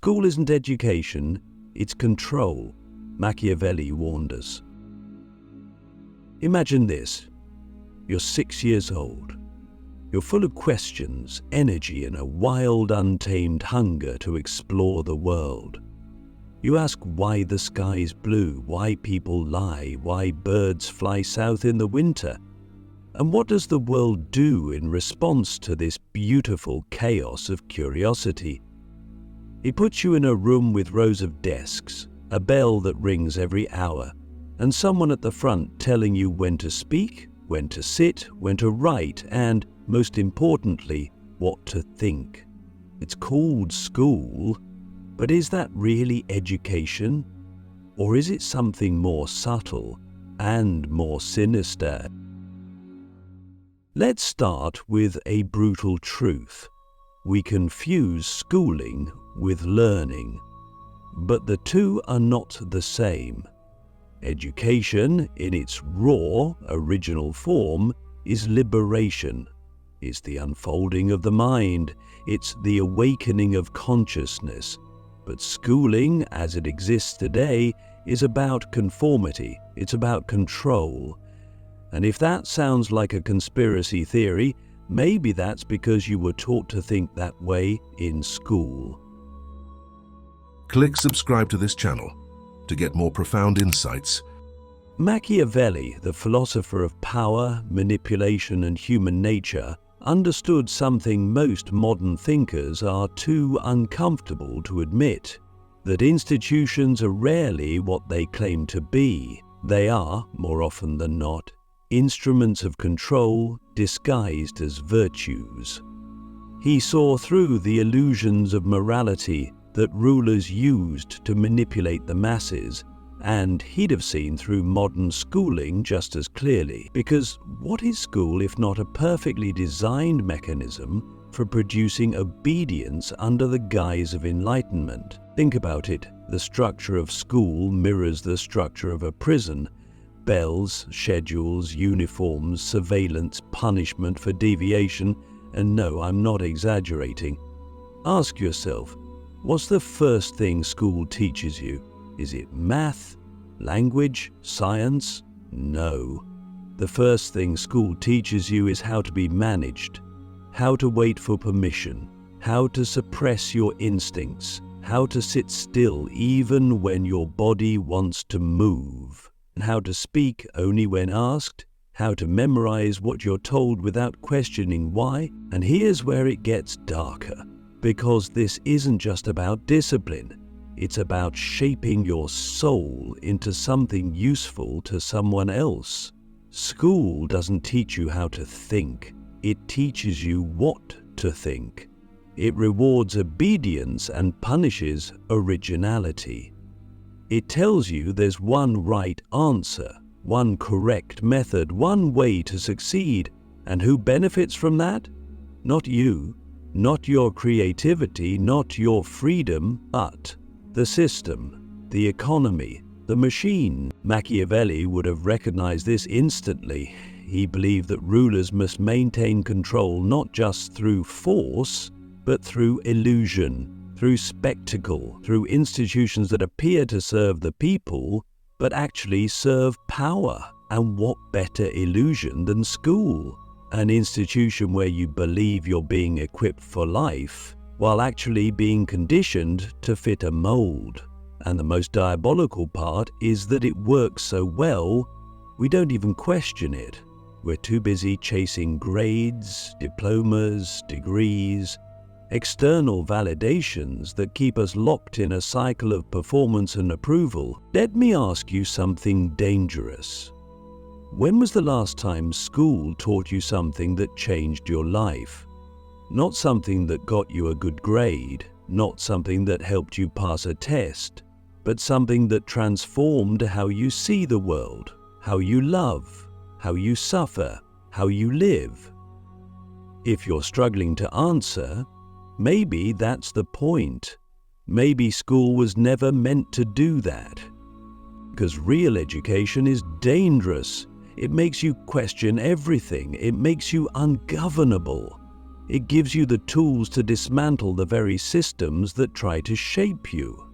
School isn't education, it's control, Machiavelli warned us. Imagine this. You're 6 years old. You're full of questions, energy, and a wild, untamed hunger to explore the world. You ask why the sky is blue, why people lie, why birds fly south in the winter, and what does the world do in response to this beautiful chaos of curiosity? It puts you in a room with rows of desks, a bell that rings every hour, and someone at the front telling you when to speak, when to sit, when to write, and, most importantly, what to think. It's called school, but is that really education? Or is it something more subtle and more sinister? Let's start with a brutal truth. We confuse schooling with learning, but the two are not the same. Education, in its raw, original form, is liberation. It's the unfolding of the mind. It's the awakening of consciousness. But schooling, as it exists today, is about conformity. It's about control. And if that sounds like a conspiracy theory, maybe that's because you were taught to think that way in school. Click subscribe to this channel to get more profound insights. Machiavelli, the philosopher of power, manipulation, and human nature, understood something most modern thinkers are too uncomfortable to admit: that institutions are rarely what they claim to be. They are, more often than not, instruments of control disguised as virtues. He saw through the illusions of morality that rulers used to manipulate the masses, and he'd have seen through modern schooling just as clearly, because what is school if not a perfectly designed mechanism for producing obedience under the guise of enlightenment? Think about it. The structure of school mirrors the structure of a prison. Bells, schedules, uniforms, surveillance, punishment for deviation, and no, I'm not exaggerating. Ask yourself, what's the first thing school teaches you? Is it math, language, science? No. The first thing school teaches you is how to be managed, how to wait for permission, how to suppress your instincts, how to sit still even when your body wants to move, and how to speak only when asked, how to memorize what you're told without questioning why. And here's where it gets darker, because this isn't just about discipline. It's about shaping your soul into something useful to someone else. School doesn't teach you how to think. It teaches you what to think. It rewards obedience and punishes originality. It tells you there's one right answer, one correct method, one way to succeed. And who benefits from that? Not you, not your creativity, not your freedom, but the system, the economy, the machine. Machiavelli would have recognized this instantly. He believed that rulers must maintain control not just through force, but through illusion, through spectacle, through institutions that appear to serve the people, but actually serve power. And what better illusion than school? An institution where you believe you're being equipped for life, while actually being conditioned to fit a mold. And the most diabolical part is that it works so well, we don't even question it. We're too busy chasing grades, diplomas, degrees, external validations that keep us locked in a cycle of performance and approval. Let me ask you something dangerous. When was the last time school taught you something that changed your life? Not something that got you a good grade, not something that helped you pass a test, but something that transformed how you see the world, how you love, how you suffer, how you live. If you're struggling to answer, maybe that's the point. Maybe school was never meant to do that. Because real education is dangerous. It makes you question everything. It makes you ungovernable. It gives you the tools to dismantle the very systems that try to shape you.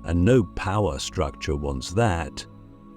And no power structure wants that.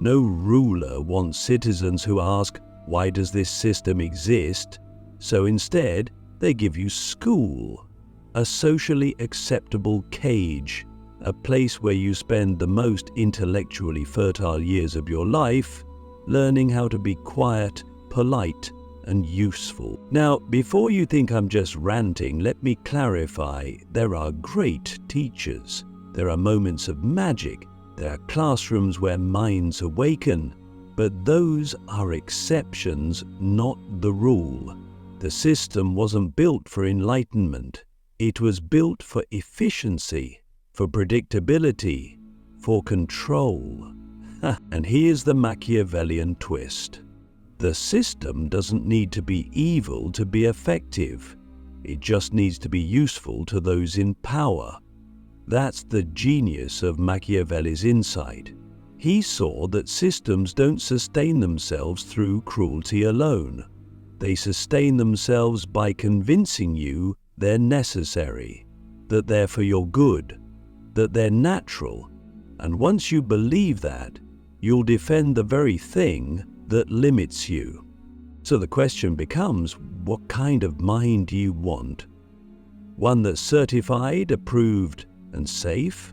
No ruler wants citizens who ask, why does this system exist? So instead, they give you school, a socially acceptable cage, a place where you spend the most intellectually fertile years of your life, learning how to be quiet, polite, and useful. Now, before you think I'm just ranting, let me clarify, there are great teachers. There are moments of magic. There are classrooms where minds awaken. But those are exceptions, not the rule. The system wasn't built for enlightenment. It was built for efficiency, for predictability, for control. And here's the Machiavellian twist. The system doesn't need to be evil to be effective. It just needs to be useful to those in power. That's the genius of Machiavelli's insight. He saw that systems don't sustain themselves through cruelty alone. They sustain themselves by convincing you they're necessary, that they're for your good, that they're natural. And once you believe that, you'll defend the very thing that limits you. So the question becomes, what kind of mind do you want? One that's certified, approved, and safe?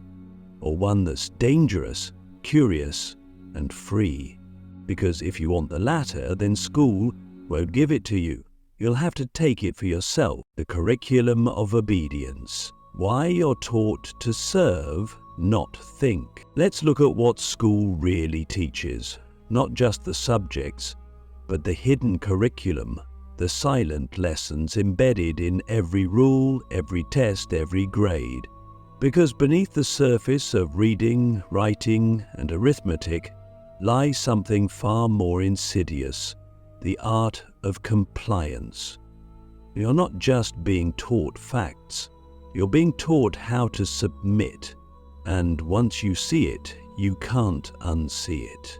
Or one that's dangerous, curious, and free? Because if you want the latter, then school won't give it to you. You'll have to take it for yourself. The curriculum of obedience. Why you're taught to serve, not think. Let's look at what school really teaches. Not just the subjects, but the hidden curriculum, the silent lessons embedded in every rule, every test, every grade. Because beneath the surface of reading, writing, and arithmetic lies something far more insidious, the art of compliance. You're not just being taught facts, you're being taught how to submit. And once you see it, you can't unsee it.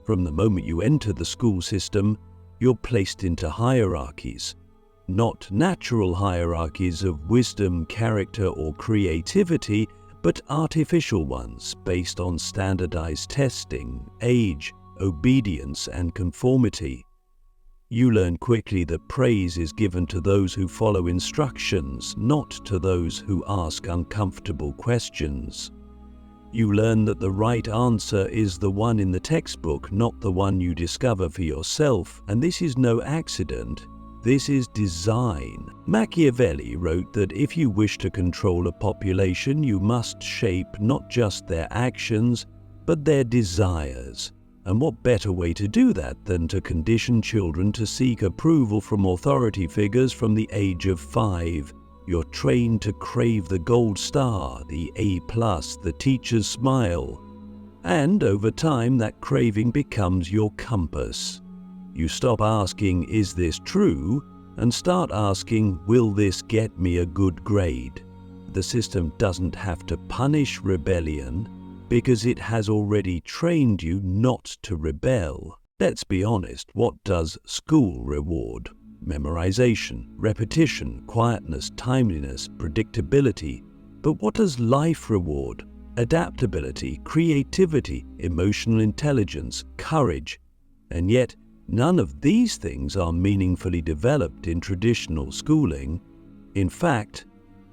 From the moment you enter the school system, you're placed into hierarchies. Not natural hierarchies of wisdom, character, or creativity, but artificial ones based on standardized testing, age, obedience, and conformity. You learn quickly that praise is given to those who follow instructions, not to those who ask uncomfortable questions. You learn that the right answer is the one in the textbook, not the one you discover for yourself, and this is no accident. This is design. Machiavelli wrote that if you wish to control a population, you must shape not just their actions, but their desires. And what better way to do that than to condition children to seek approval from authority figures from the age of 5? You're trained to crave the gold star, the A+, the teacher's smile. And over time, that craving becomes your compass. You stop asking, is this true? And start asking, will this get me a good grade? The system doesn't have to punish rebellion because it has already trained you not to rebel. Let's be honest, what does school reward? Memorization, repetition, quietness, timeliness, predictability. But what does life reward? Adaptability, creativity, emotional intelligence, courage. And yet, none of these things are meaningfully developed in traditional schooling. In fact,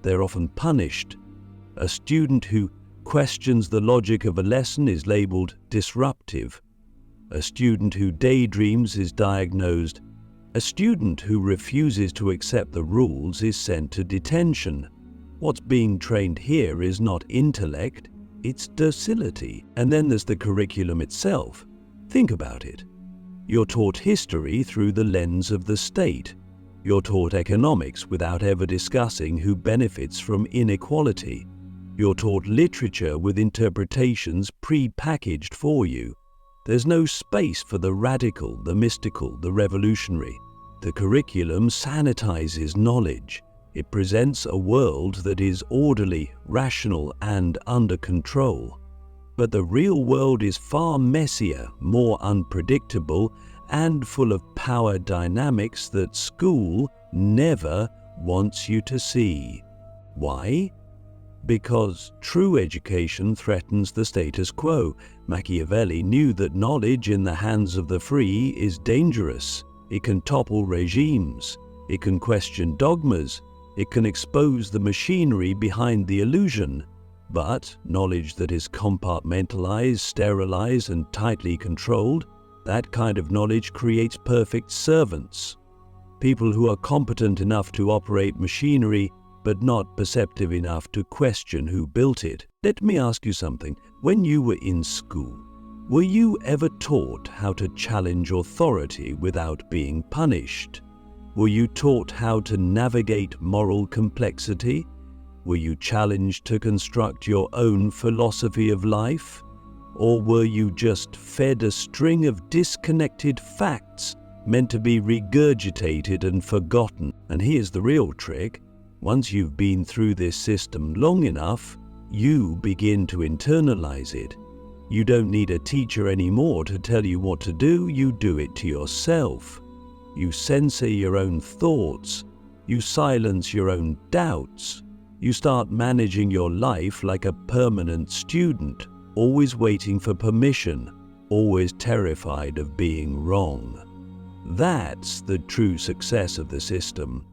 they're often punished. A student who questions the logic of a lesson is labeled disruptive. A student who daydreams is diagnosed. A student who refuses to accept the rules is sent to detention. What's being trained here is not intellect, it's docility. And then there's the curriculum itself. Think about it. You're taught history through the lens of the state. You're taught economics without ever discussing who benefits from inequality. You're taught literature with interpretations pre-packaged for you. There's no space for the radical, the mystical, the revolutionary. The curriculum sanitizes knowledge. It presents a world that is orderly, rational, and under control. But the real world is far messier, more unpredictable, and full of power dynamics that school never wants you to see. Why? Because true education threatens the status quo. Machiavelli knew that knowledge in the hands of the free is dangerous. It can topple regimes. It can question dogmas. It can expose the machinery behind the illusion. But knowledge that is compartmentalized, sterilized, and tightly controlled, that kind of knowledge creates perfect servants. People who are competent enough to operate machinery, but not perceptive enough to question who built it. Let me ask you something. When you were in school, were you ever taught how to challenge authority without being punished? Were you taught how to navigate moral complexity? Were you challenged to construct your own philosophy of life? Or were you just fed a string of disconnected facts meant to be regurgitated and forgotten? And here's the real trick. Once you've been through this system long enough, you begin to internalize it. You don't need a teacher anymore to tell you what to do, you do it to yourself. You censor your own thoughts. You silence your own doubts. You start managing your life like a permanent student, always waiting for permission, always terrified of being wrong. That's the true success of the system.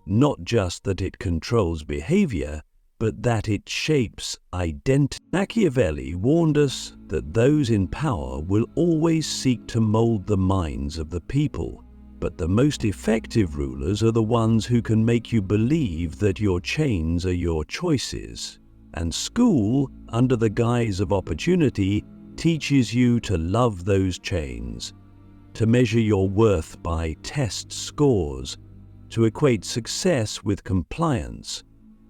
Not just that it controls behavior, but that it shapes identity. Machiavelli warned us that those in power will always seek to mold the minds of the people, but the most effective rulers are the ones who can make you believe that your chains are your choices. And school, under the guise of opportunity, teaches you to love those chains, to measure your worth by test scores, to equate success with compliance,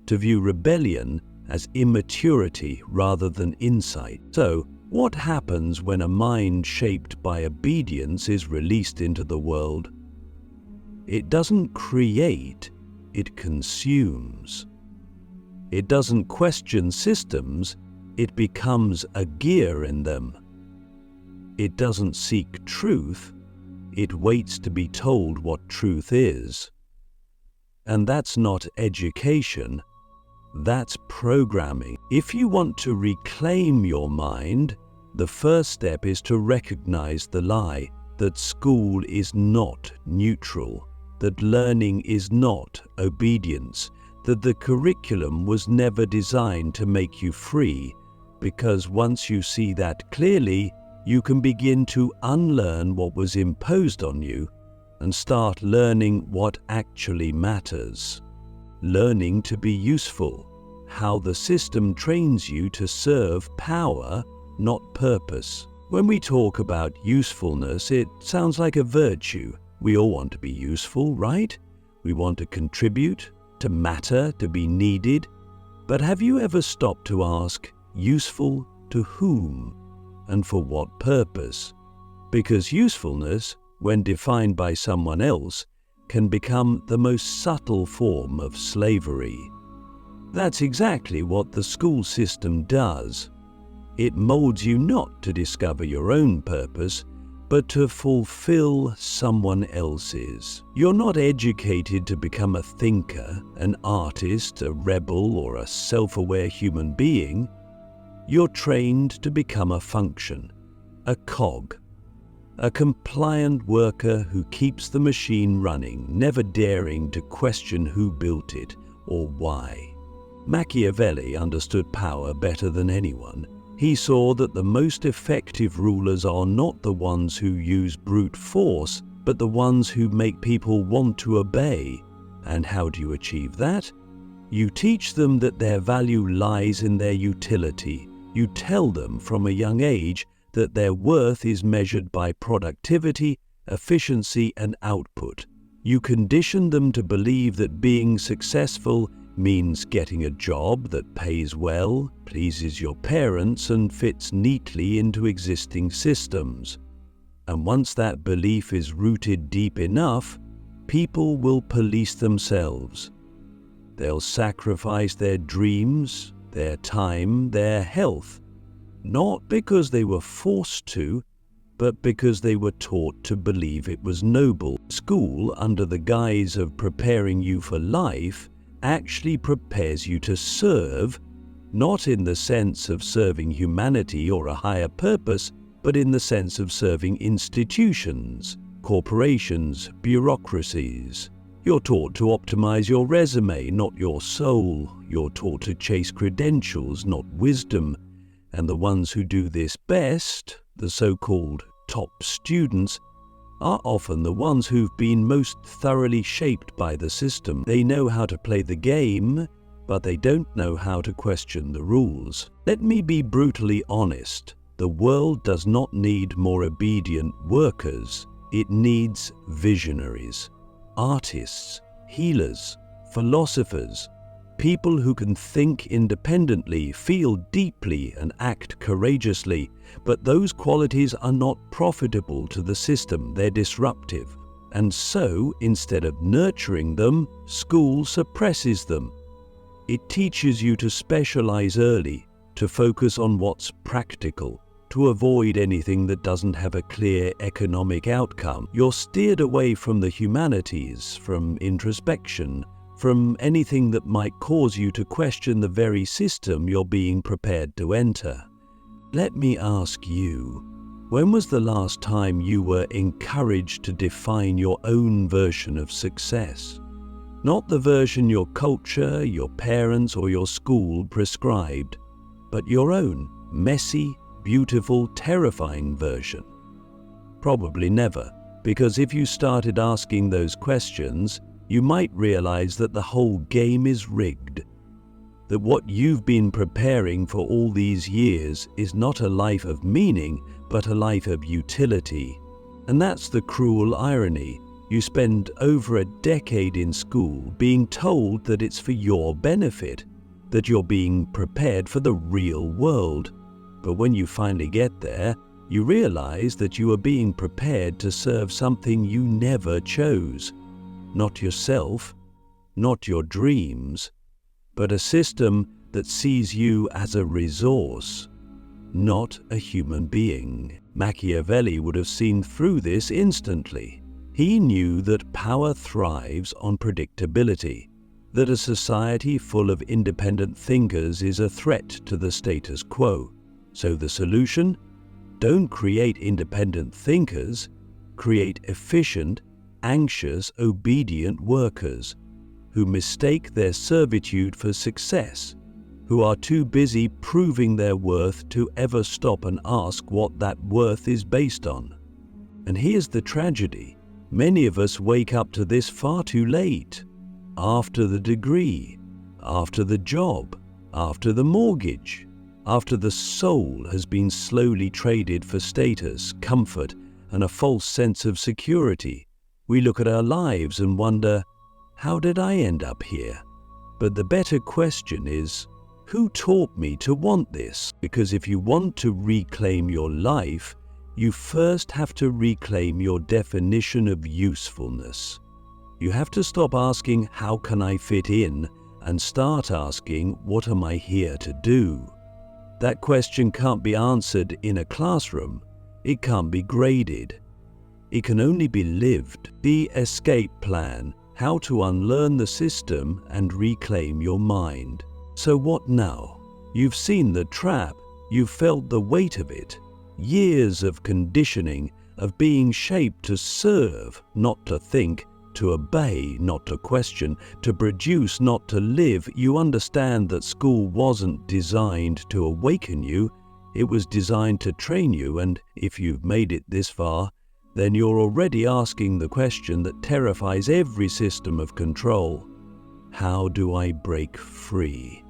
to view rebellion as immaturity rather than insight. So, what happens when a mind shaped by obedience is released into the world? It doesn't create, it consumes. It doesn't question systems, it becomes a gear in them. It doesn't seek truth, it waits to be told what truth is. And that's not education, that's programming. If you want to reclaim your mind, the first step is to recognize the lie that school is not neutral, that learning is not obedience, that the curriculum was never designed to make you free, because once you see that clearly, you can begin to unlearn what was imposed on you and start learning what actually matters. Learning to be useful, how the system trains you to serve power, not purpose. When we talk about usefulness, it sounds like a virtue. We all want to be useful, right? We want to contribute, to matter, to be needed. But have you ever stopped to ask, useful to whom and for what purpose? Because usefulness, when defined by someone else, can become the most subtle form of slavery. That's exactly what the school system does. It molds you not to discover your own purpose, but to fulfill someone else's. You're not educated to become a thinker, an artist, a rebel, or a self-aware human being. You're trained to become a function, a cog, a compliant worker who keeps the machine running, never daring to question who built it or why. Machiavelli understood power better than anyone. He saw that the most effective rulers are not the ones who use brute force, but the ones who make people want to obey. And how do you achieve that? You teach them that their value lies in their utility. You tell them from a young age that their worth is measured by productivity, efficiency, and output. You condition them to believe that being successful means getting a job that pays well, pleases your parents, and fits neatly into existing systems. And once that belief is rooted deep enough, people will police themselves. They'll sacrifice their dreams, their time, their health, not because they were forced to, but because they were taught to believe it was noble. School, under the guise of preparing you for life, actually prepares you to serve, not in the sense of serving humanity or a higher purpose, but in the sense of serving institutions, corporations, bureaucracies. You're taught to optimize your resume, not your soul. You're taught to chase credentials, not wisdom. And the ones who do this best, the so-called top students, are often the ones who've been most thoroughly shaped by the system. They know how to play the game, but they don't know how to question the rules. Let me be brutally honest. The world does not need more obedient workers. It needs visionaries, artists, healers, philosophers, people who can think independently, feel deeply, and act courageously. But those qualities are not profitable to the system. They're disruptive. And so, instead of nurturing them, school suppresses them. It teaches you to specialize early, to focus on what's practical, to avoid anything that doesn't have a clear economic outcome. You're steered away from the humanities, from introspection, from anything that might cause you to question the very system you're being prepared to enter. Let me ask you, when was the last time you were encouraged to define your own version of success? Not the version your culture, your parents, or your school prescribed, but your own messy, beautiful, terrifying version. Probably never, because if you started asking those questions, you might realize that the whole game is rigged, that what you've been preparing for all these years is not a life of meaning, but a life of utility. And that's the cruel irony. You spend over a decade in school being told that it's for your benefit, that you're being prepared for the real world. But when you finally get there, you realize that you are being prepared to serve something you never chose. Not yourself, not your dreams, but a system that sees you as a resource, not a human being. Machiavelli would have seen through this instantly. He knew that power thrives on predictability, that a society full of independent thinkers is a threat to the status quo. So the solution? Don't create independent thinkers, create efficient, anxious, obedient workers who mistake their servitude for success, who are too busy proving their worth to ever stop and ask what that worth is based on. And here's the tragedy. Many of us wake up to this far too late. After the degree, after the job, after the mortgage, after the soul has been slowly traded for status, comfort, and a false sense of security, we look at our lives and wonder, how did I end up here? But the better question is, who taught me to want this? Because if you want to reclaim your life, you first have to reclaim your definition of usefulness. You have to stop asking, how can I fit in? And start asking, what am I here to do? That question can't be answered in a classroom. It can't be graded. It can only be lived. The escape plan, how to unlearn the system and reclaim your mind. So what now? You've seen the trap. You've felt the weight of it. Years of conditioning, of being shaped to serve, not to think, to obey, not to question, to produce, not to live. You understand that school wasn't designed to awaken you. It was designed to train you, and if you've made it this far, then you're already asking the question that terrifies every system of control. How do I break free?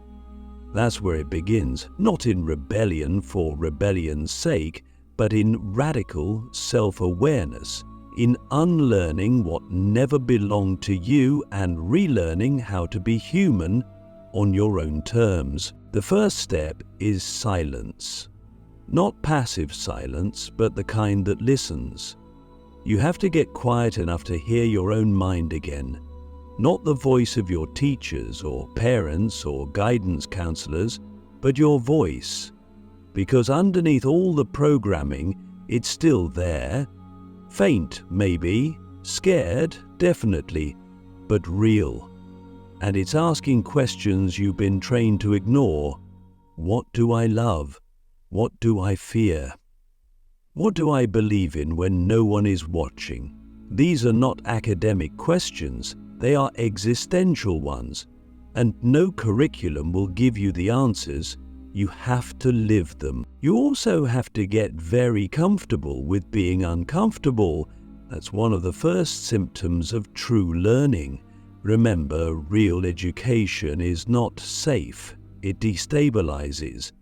That's where it begins, not in rebellion for rebellion's sake, but in radical self-awareness, in unlearning what never belonged to you and relearning how to be human on your own terms. The first step is silence. Not passive silence, but the kind that listens. You have to get quiet enough to hear your own mind again, not the voice of your teachers or parents or guidance counselors, but your voice. Because underneath all the programming, It's still there. Faint, maybe. Scared, definitely. But real. And it's asking questions you've been trained to ignore. What do I love? What do I fear? What do I believe in when no one is watching? These are not academic questions, they are existential ones. And no curriculum will give you the answers. You have to live them. You also have to get very comfortable with being uncomfortable. That's one of the first symptoms of true learning. Remember, real education is not safe. It destabilizes.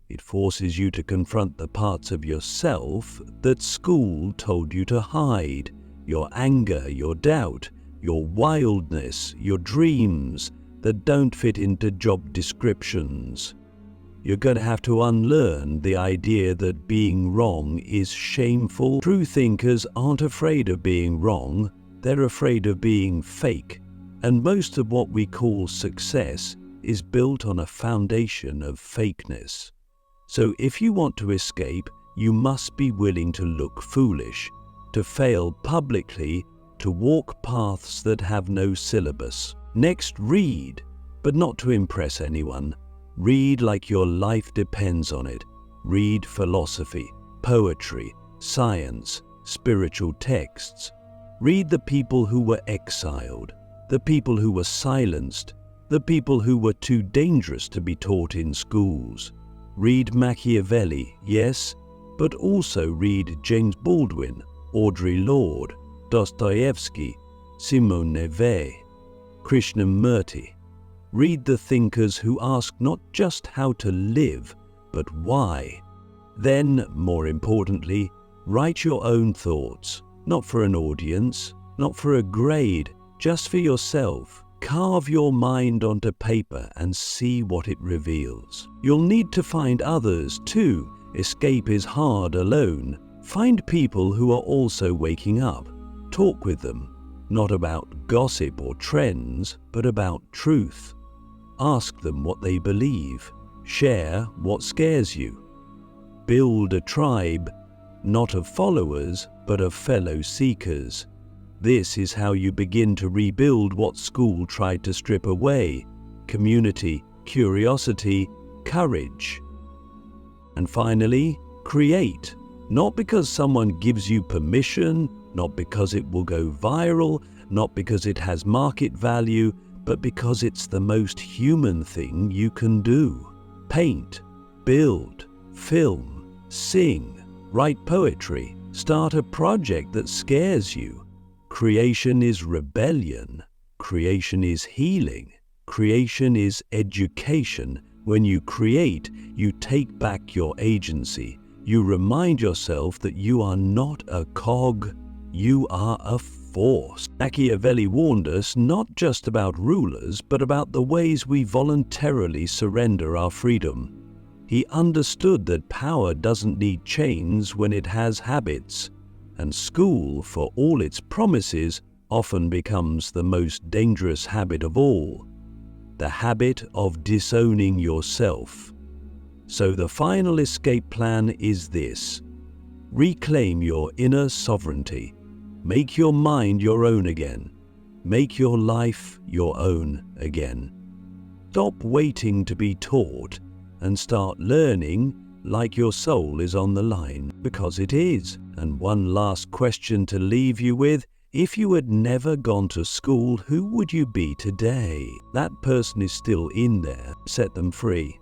It forces you to confront the parts of yourself that school told you to hide. Your anger, your doubt, your wildness, your dreams that don't fit into job descriptions. You're going to have to unlearn the idea that being wrong is shameful. True thinkers aren't afraid of being wrong, they're afraid of being fake. And most of what we call success is built on a foundation of fakeness. So if you want to escape, you must be willing to look foolish, to fail publicly, to walk paths that have no syllabus. Next, read, but not to impress anyone. Read like your life depends on it. Read philosophy, poetry, science, spiritual texts. Read the people who were exiled, the people who were silenced, the people who were too dangerous to be taught in schools. Read Machiavelli, yes, but also read James Baldwin, Audre Lorde, Dostoevsky, Simone Weil, Krishnamurti. Read the thinkers who ask not just how to live, but why. Then, more importantly, write your own thoughts, not for an audience, not for a grade, just for yourself. Carve your mind onto paper and see what it reveals. You'll need to find others too. Escape is hard alone. Find people who are also waking up. Talk with them, not about gossip or trends, but about truth. Ask them what they believe. Share what scares you. Build a tribe, not of followers, but of fellow seekers. This is how you begin to rebuild what school tried to strip away: community, curiosity, courage. And finally, create. Not because someone gives you permission, not because it will go viral, not because it has market value, but because it's the most human thing you can do. Paint, build, film, sing, write poetry, start a project that scares you. Creation is rebellion. Creation is healing. Creation is education. When you create, you take back your agency. You remind yourself that you are not a cog, you are a force. Machiavelli warned us not just about rulers, but about the ways we voluntarily surrender our freedom. He understood that power doesn't need chains when it has habits, and school, for all its promises, often becomes the most dangerous habit of all, the habit of disowning yourself. So the final escape plan is this: reclaim your inner sovereignty. Make your mind your own again. Make your life your own again. Stop waiting to be taught and start learning like your soul is on the line, because it is. And one last question to leave you with: if you had never gone to school, who would you be today? That person is still in there. Set them free.